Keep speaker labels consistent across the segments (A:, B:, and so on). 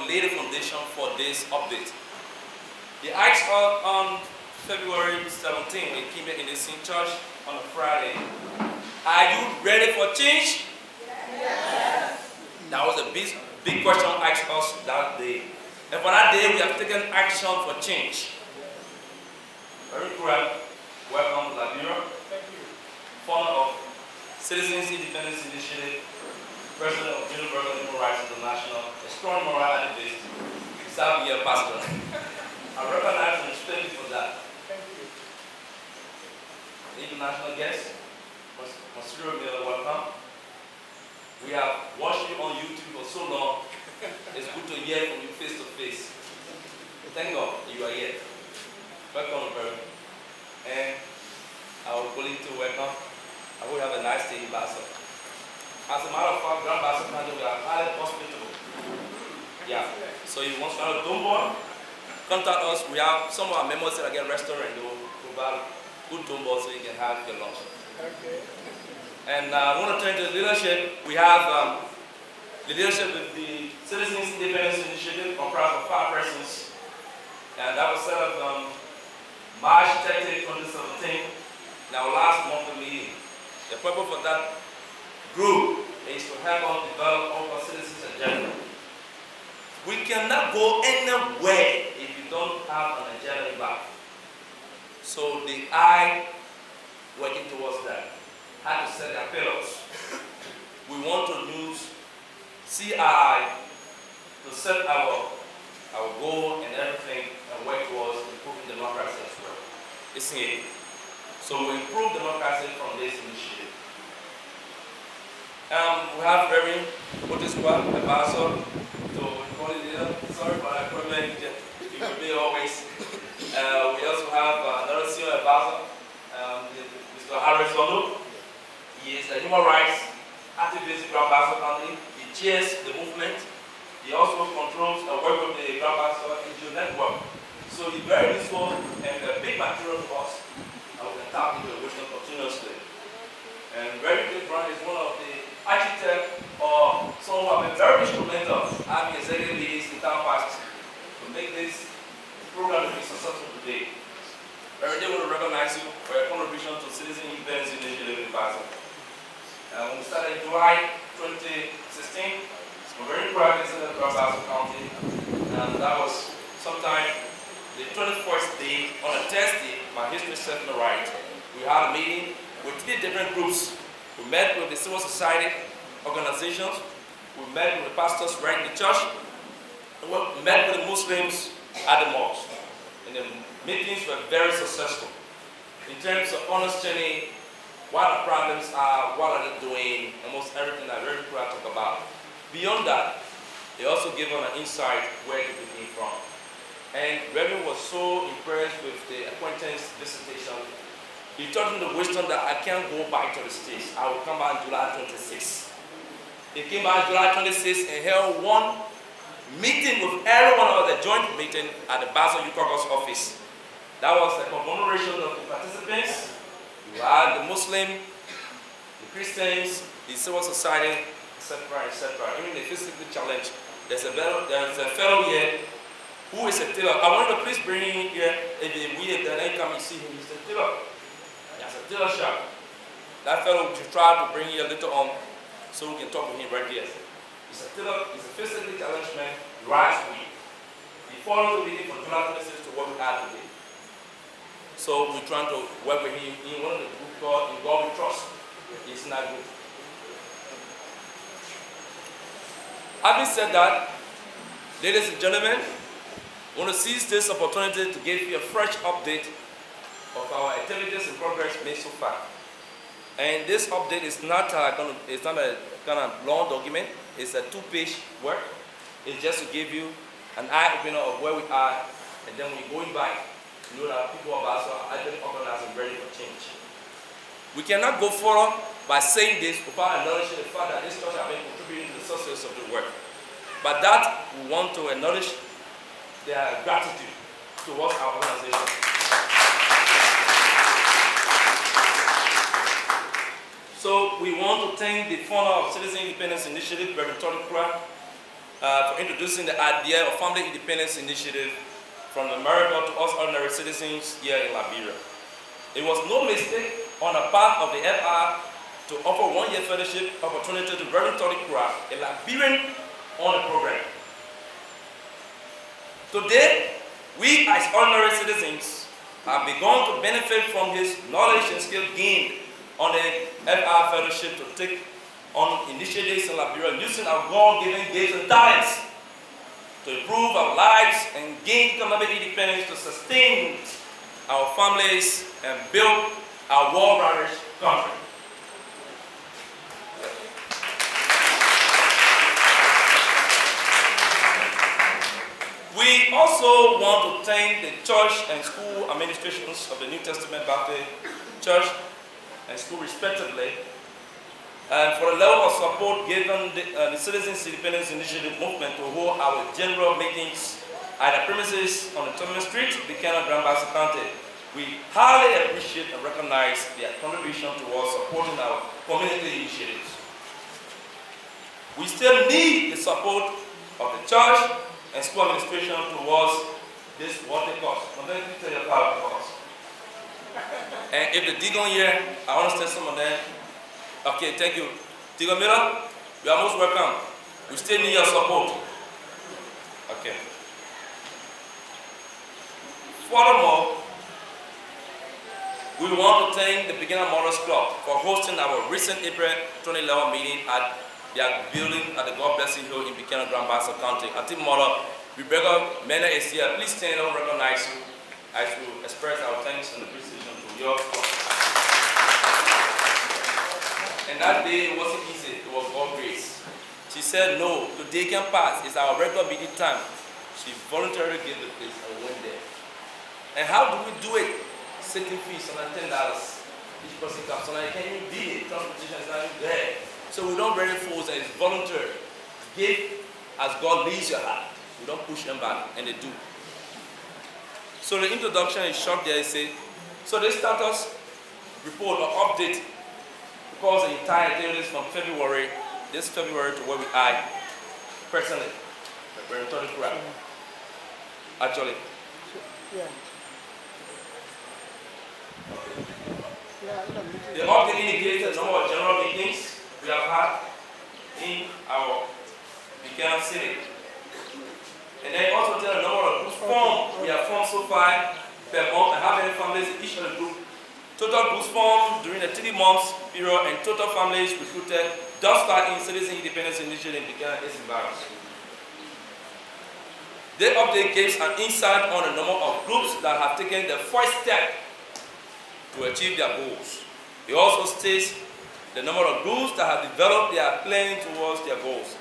A: lay the foundation for this update. The asked us on February 17, we came in the same church on a Friday. Are you ready for change? Yes. That was a big question asked us that day. And for that day, we have taken action for change. Very correct. Welcome to Liberia. Thank you. Founder of Citizens Independence Initiative, President of Universal Human Rights International, a strong moral activist, serve your pastor. I recognize and respect you for that. Thank you. The international guest, Monsieur Miller, welcome. We have watched you on YouTube for so long. It's good to hear from you face to face. Thank God you are here. Welcome, brother. And our colleague to welcome. I hope you have a nice day in Basel. As a matter of fact, Grand Basel County, we are highly hospitable. Yeah. So if you want to start a Dombo, contact us. We have some of our members that get restaurant and will provide good Dombo so you can have your lunch. Okay. And I want to turn to the leadership. We have the leadership with the Citizens Independence Initiative, comprised of 5 persons. And that was set up March 30, 2017, in our last monthly meeting. The purpose for that group is to help us develop our citizens agenda. We cannot go anywhere if you don't have an agenda in back. So the I working towards that had to set their pillars. We want to use CRI to set our goal and everything and work towards improving democracy as well. Isn't it? So we improve democracy from this initiative. We have very, what is what, ambassador to call it leader. Sorry for that equipment, you will be always. We also have another senior advisor, Mr. Harris Ondo. He is a human rights activist in Grand Basel County. He chairs the movement. He also controls the work of the Grand Basel NGO network. So he's very useful and a big material to us. And we can tap into the wisdom continuously. And very good Brown is one of the architects or someone who have been very instrumental having executive leaders in town past to make this program to be successful today. Very day we want to recognize you for your contribution to Citizen Independence Initiative in Basel. When we started in July 2016, we're very proud to Grand Basel County, and that was sometime the 21st day on a Thursday. My history set me right. We had a meeting with 3 different groups. We met with the civil society organizations, we met with the pastors right in the church, and we met with the Muslims at the mosque. And the meetings were very successful in terms of understanding what the problems are, what are they doing, almost everything that very people talk about. Beyond that, they also give us an insight where they came from. And Reverend was so impressed with the acquaintance visitation. He taught him the wisdom that I can't go back to the States. I will come back July 26. He came back July 26 and held one meeting with everyone of the joint meeting at the Basel Youth Caucus office. That was a conglomeration of the participants. You had the Muslim, the Christians, the civil society, etc., etc. Even the physically challenged. There's a fellow here who is a tailor. I want you to please bring in here if we then come and see him. He's a tailor. He has a tailor shop. That fellow we should try to bring here later on so we can talk with him right here. He's a tailor, he's a physically challenged man, he rides weed. He followed the meeting from July 26 to what we have today. So we're trying to work with him in one of the group called In God We Trust. It's not good. Having said that, ladies and gentlemen, I want to seize this opportunity to give you a fresh update of our activities and progress made so far. And this update is not a kind of long document. It's a 2-page work. It's just to give you an eye-opener of where we are, and then when you're going back, you know that people of Basel are actually organized and ready for change. We cannot go forward by saying this without acknowledging the fact that this church has been contributing to the success of the work. But that we want to acknowledge their gratitude towards our organization. So we want to thank the founder of Citizen Independence Initiative, Reverend Tony Kura, for introducing the idea of Family Independence Initiative from America to us ordinary citizens here in Liberia. It was no mistake on the part of the FR to offer one-year fellowship opportunity to Reverend Tony Kura, a Liberian on the program. Today, we as ordinary citizens have begun to benefit from his knowledge and skill gained on the FR fellowship to take on initiatives in Liberia using our God-given gifts and talents to improve our lives and gain economic independence to sustain our families and build our war-ravaged country. We also want to thank the church and school administrations of the New Testament Baptist Church and school respectively, and for the level of support given the Citizens Independence Initiative movement to hold our general meetings at the premises on the Tubman Street, Buchanan, Grand Bassa County. We highly appreciate and recognize their contribution towards supporting our community initiatives. We still need the support of the church and school administration towards this what they cost. I'm going to tell you about the cost. And if the Digon here, I understand some of them. Okay, thank you. Digon Miller, you are most welcome. We still need your support. Okay. Furthermore, we want to thank the Beginner Mothers Club for hosting our recent April 2011 meeting at their building at the God Blessing Hill in Buchanan, Grand Bassa County. I think Mother Rebecca Mena is here. Please stand and recognize you as we express our thanks and appreciation to your club. And that day it wasn't easy, it was God's grace. She said, no, today can pass, it's our regular meeting time. She voluntarily gave the place and went there. And how do we do it? Sitting fees, $10. Each person comes, so now you can't even beat it, transportation is not even there. So we don't really force it, it's voluntary. Give as God leads your heart. We don't push them back, and they do. So the introduction is short there, it says, so the status report or update, because the entire thing is from February, this February to where we are presently. We're in Tony Kura. Actually.
B: Yeah.
A: The update indicates the number of general meetings we have had in our Buchanan City. And then also tell the number of groups formed we have formed so far per month and how many families in each of the group. Total groups formed during the 3 months period and total families recruited thus far in Citizen Independence Initiative in Buchanan is embarrassed. The update gives an insight on the number of groups that have taken the first step to achieve their goals. It also states the number of groups that have developed their plan towards their goals.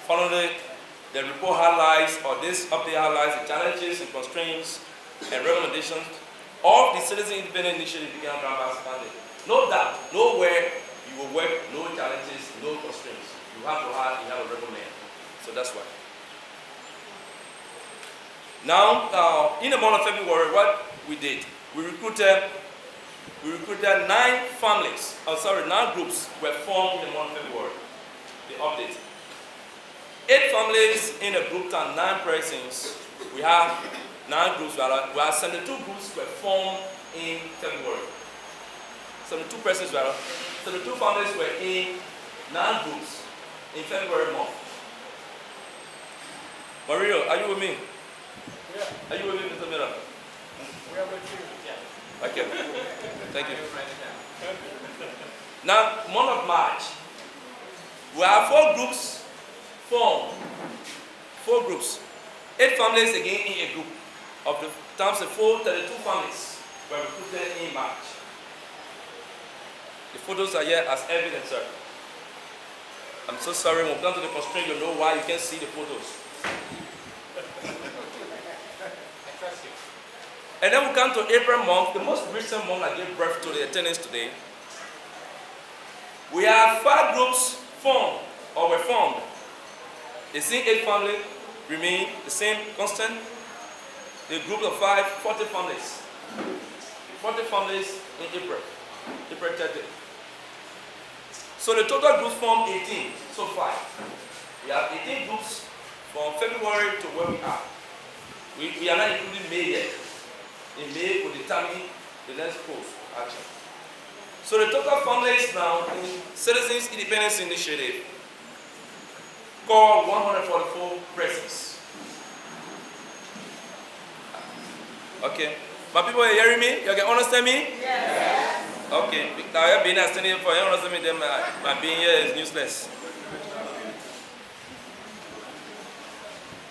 A: Finally, the report highlights, or this update highlights, the challenges and constraints and recommendations of the Citizen Independence Initiative in Buchanan, Grand Bassa County. No doubt, nowhere you will work, no challenges, no constraints. You have to have, you have to recommend. So that's why. Now, in the month of February, what we did, we recruited 9 families, 9 groups were formed in the month of February. The update. 8 families in a group and 9 persons. We have 9 groups, we have 72 groups were formed in February. 72 persons, 72 families were in 9 groups in February month. Mario, are you with me?
B: Yeah.
A: Are you with me, Mr. Miller?
B: We are with you. Yeah.
A: Okay. Thank you. Now, month of March, we have 4 groups formed. 4 groups. 8 families again in a group. Of the times of 32 families were recruited in March. The photos are here as evidence, sir. I'm so sorry, when we come to the constraint, you know why you can't see the photos. And then we come to April month, the most recent month I gave birth to the attendance today. We have 5 groups formed, or were formed. The same 8 families remain the same constant. The group of 5, 40 families. 40 families in April 30. So the total groups formed 18 so far. We have 18 groups from February to where we are. We are not including May yet. In May, we'll determine the next post action. So the total fundraise now in Citizens Independence Initiative called 144 persons. Okay. My people, are you hearing me? You can understand me?
C: Yes.
A: Okay. Now you're being standing for you understand me, then my being here is useless.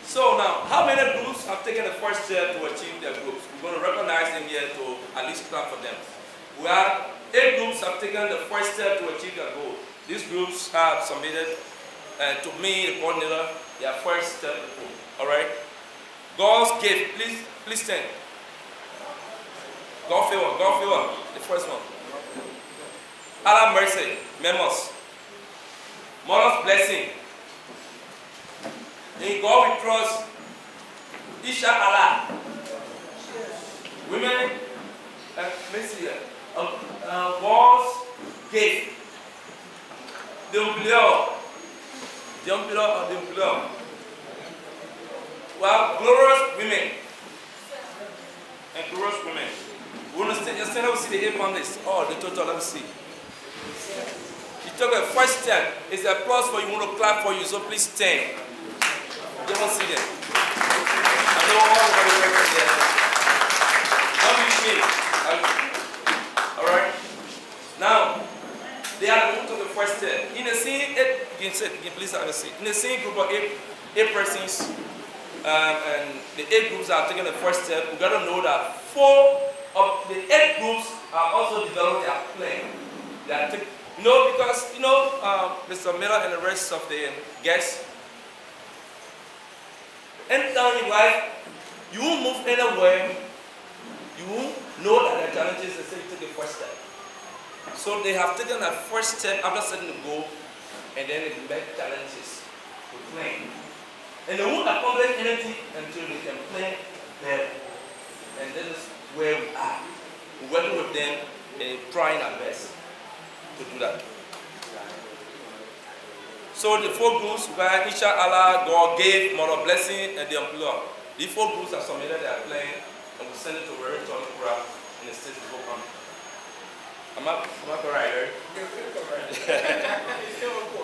A: So now, how many groups have taken the first step to achieve their groups? We're going to recognize them here to at least clap for them. We have 8 groups have taken the first step to achieve their goal. These groups have submitted to me, the coordinator, their first step. All right. God's gift. Please stand. God favor, the first one. Allah mercy, members. Mother's blessing. In God we trust. Isha Allah. Women, let's see here. God's gift. The employer. Well, glorious women. And glorious women. We understand, let me see the 8 families. Oh, the total, let me see. You took a first step. It's a applause for you. We want to clap for you, so please stand. You want to see them. I know all of the records there. Don't be ashamed. Alright? Now, they are the one who took the first step. In the same 8, you can please have a seat. In the same group of 8 persons, and the 8 groups are taking the first step, we got to know that 4 of the 8 groups are also developing their plan. They are because, Mr. Miller and the rest of the guests, anytime in life, you won't move anywhere, you won't know that there are challenges until you take the first step. So they have taken that first step after setting the goal, and then they met challenges to plan. And they won't accomplish anything until they can plan better. And this is where we are. We're working with them and trying our best to do that. So the 4 groups where Inshallah God gave Mother Blessing and the employer. The 4 groups have submitted their plan and we send it to Reverend Tony Kura in the state before coming. Am I correct, right?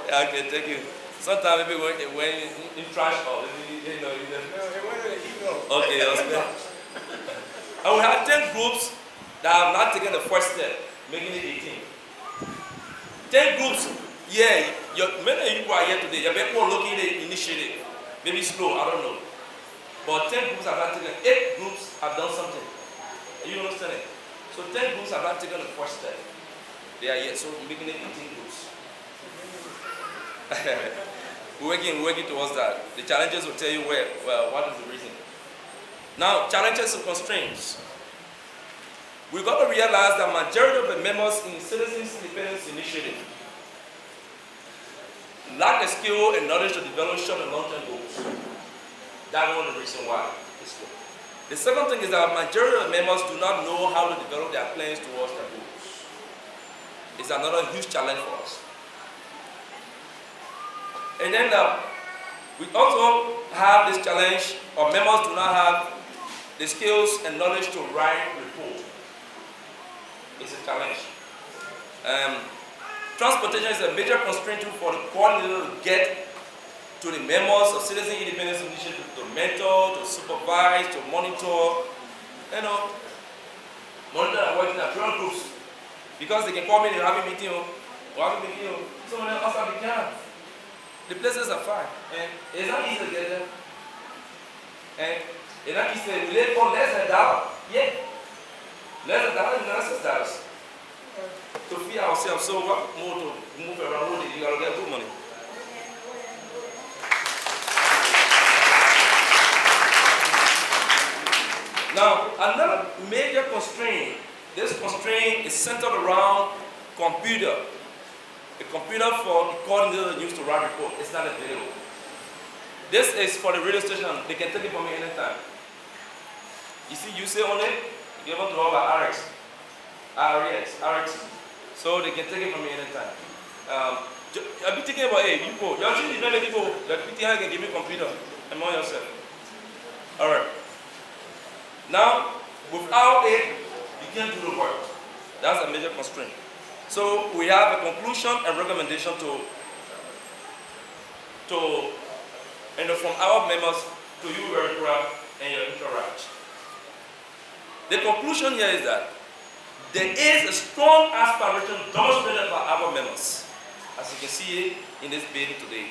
A: Okay, thank you. Sometimes maybe when in trash or okay, and we have 10 groups that have not taken the first step, making it 18. 10 groups, yeah, many of you are here today, you're people looking at the initiative. Maybe slow, I don't know. But 10 groups have not taken, 8 groups have done something. You understand it? So 10 groups have not taken the first step. They are here, so we're making it 18 groups. we're working towards that. The challenges will tell you what is the reason. Now, challenges and constraints. We've got to realize that majority of the members in Citizens Independence Initiative lack the skill and knowledge to develop short and long-term goals. That's one of the reasons why it's good. The second thing is that majority of the members do not know how to develop their plans towards their goals. It's another huge challenge for us. And then we also have this challenge of members do not have the skills and knowledge to write report. It's a challenge. Transportation is a major constraint for the coordinator to get to the members of Citizen Independence Initiative to mentor, to supervise, to monitor, monitor and work in our groups. Because they can call me, they'll have a meeting, someone else have a camp. The places are fine, and it's not easy to get them. And it's not easy to live for less than $1. Yeah. Less than $1 to feed ourselves. So what more to move around with it? You gotta get good money. Now, another major constraint, this constraint is centered around computer. The computer for the coordinator used to write report. It's not available. This is for the radio station. They can take it from me anytime. You see, you say on it, you give them to all by RX. So they can take it from me anytime. I'll be thinking about, hey, people, you're actually not people that PT can give me a computer. among yourself. All right. Now, without it, you can't do the work. That's a major constraint. So we have a conclusion and recommendation from our members to you, Eric, and your interact. The conclusion here is that there is a strong aspiration demonstrated by our members, as you can see in this building today,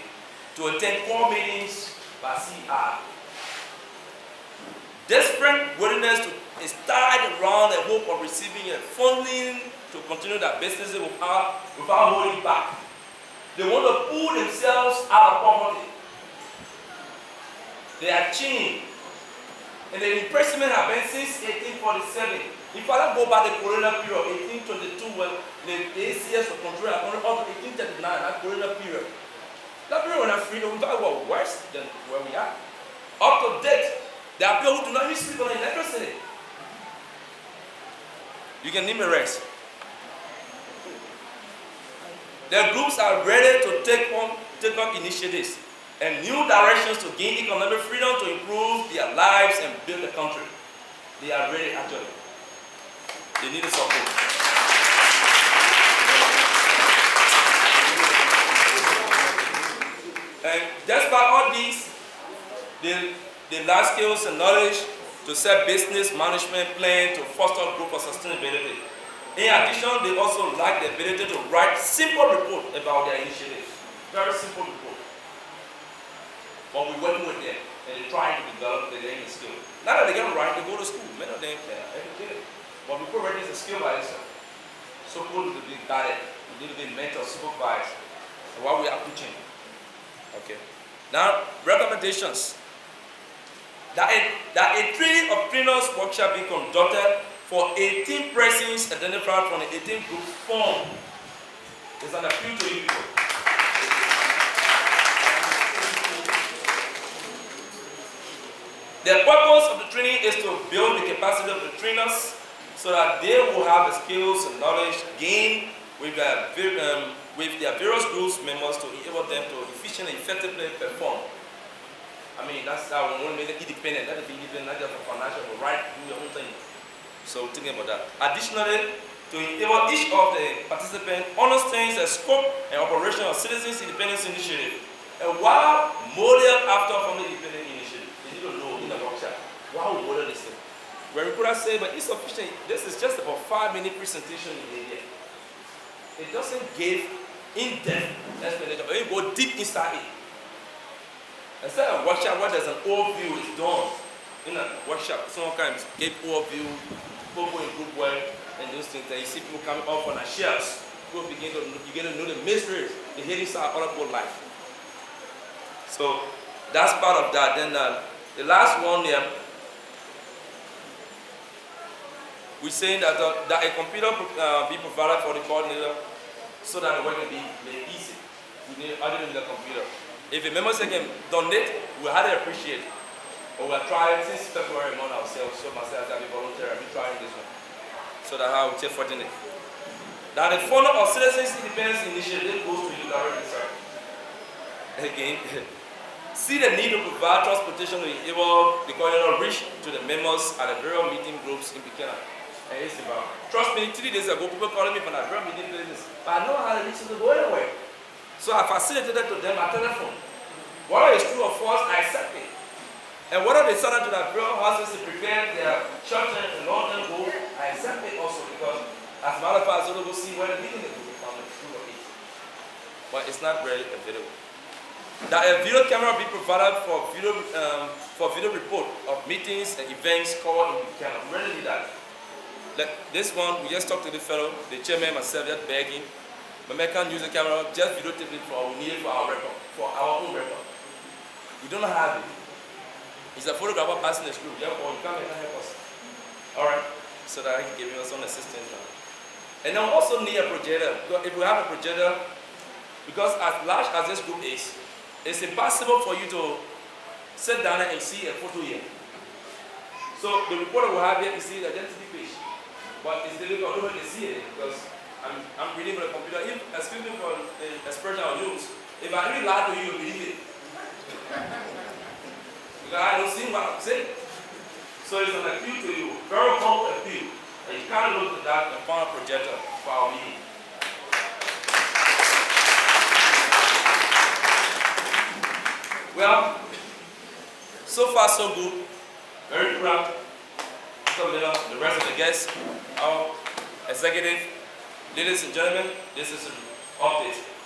A: to attend core meetings by CI. Desperate willingness to start around the hope of receiving a funding to continue their businesses without holding back. They want to pull themselves out of poverty. They are chained. And the imprisonment has been since 1847. If I go back to the colonial period, 1822, when the ACS was controlled up to 1839, that colonial period. That period when freedom was worse than where we are. Up to date, there are people who do not even sleep on electricity. You can name a rest. Their groups are ready to take on initiatives and new directions to gain economic freedom to improve their lives and build the country. They are ready actually. They need support. And despite all these, they lack skills and knowledge to set business management plan to foster growth for sustainability. In addition, they also lack the ability to write simple report about their initiatives. Very simple report. But we're working with them and they're trying to develop their learning skill. Now that they get it right, they go to school. Many of them are educated. But before ready is a skill by itself. So good to be guided, a little bit mentor, supervised. And what we are teaching. Okay. Now, recommendations. That a training of trainers workshop be conducted for 18 persons identified from the 18 groups formed. It's an appeal to you people. The purpose of the training is to build the capacity of the trainers so that they will have the skills and knowledge gained with their various groups members to enable them to efficiently and effectively perform. I mean, that's how we want to make it independent. Let it be independent, not just for financial, but right, do your own thing. So thinking about that. Additionally, to enable each of the participants understands the scope and operation of Citizens Independence Initiative, and while model after Family Independence Initiative. They need to know in the workshop why we model this thing. Where we could have said, but it's sufficient. This is just about 5-minute presentation in a year. It doesn't give in-depth explanation, but you go deep inside it. Instead of workshop where there's an overview is done. In a workshop, sometimes give overview, people in good way, and those things. And you see people coming up on their shelves. People you get to know the mysteries, the hidden side of other people's life. So that's part of that. Then the last one there, we're saying that a computer be provided for the coordinator so that the work can be made easy. We need other than the computer. If a member can donate, we highly appreciate it. But we are trying since February month ourselves, so myself as a volunteer, I've been trying this one. So that how we take fortunate. Now the funding of Citizens Independence Initiative goes to you directly, sir. Again, see the need to provide transportation to enable the coordinator reach to the members at the various meeting groups in Buchanan. And it's about. Trust me, 3 days ago, people calling me from that various meeting places. But I know how to reach to go anywhere. So I facilitated to them by telephone. Whether it's true or false, I accept it. And whether they send out to their various houses to prepare their church and long-term goal, I accept it also because, as a matter of fact, I will go see where the meeting is going to come through of it. But it's not really available. That a video camera be provided for video report of meetings and events covered in Buchanan. We really need that. Like this one, we just talked to the fellow, the chairman, myself, just begging. But I can't use the camera, just videotape it for we need it for our record, for our own record. We don't have it. It's a photographer passing the screw, therefore you can't help us. Alright, so that I can give you some assistance now. And then we also need a projector. If we have a projector, because as large as this group is, it's impossible for you to sit down and see a photo here. So the reporter will have here, you see the identity page. But it's difficult, nobody can see it because I'm reading from the computer. Excuse me for the expression I'll use. If I read loud to you, you believe it. because I don't see what I'm saying. So it's an appeal to you, very humble appeal. And you can't look at that and find a projector for our meeting. Well, so far so good. Very proud. Mr. Miller, the rest of the guests, our executive. Ladies and gentlemen, this is an update.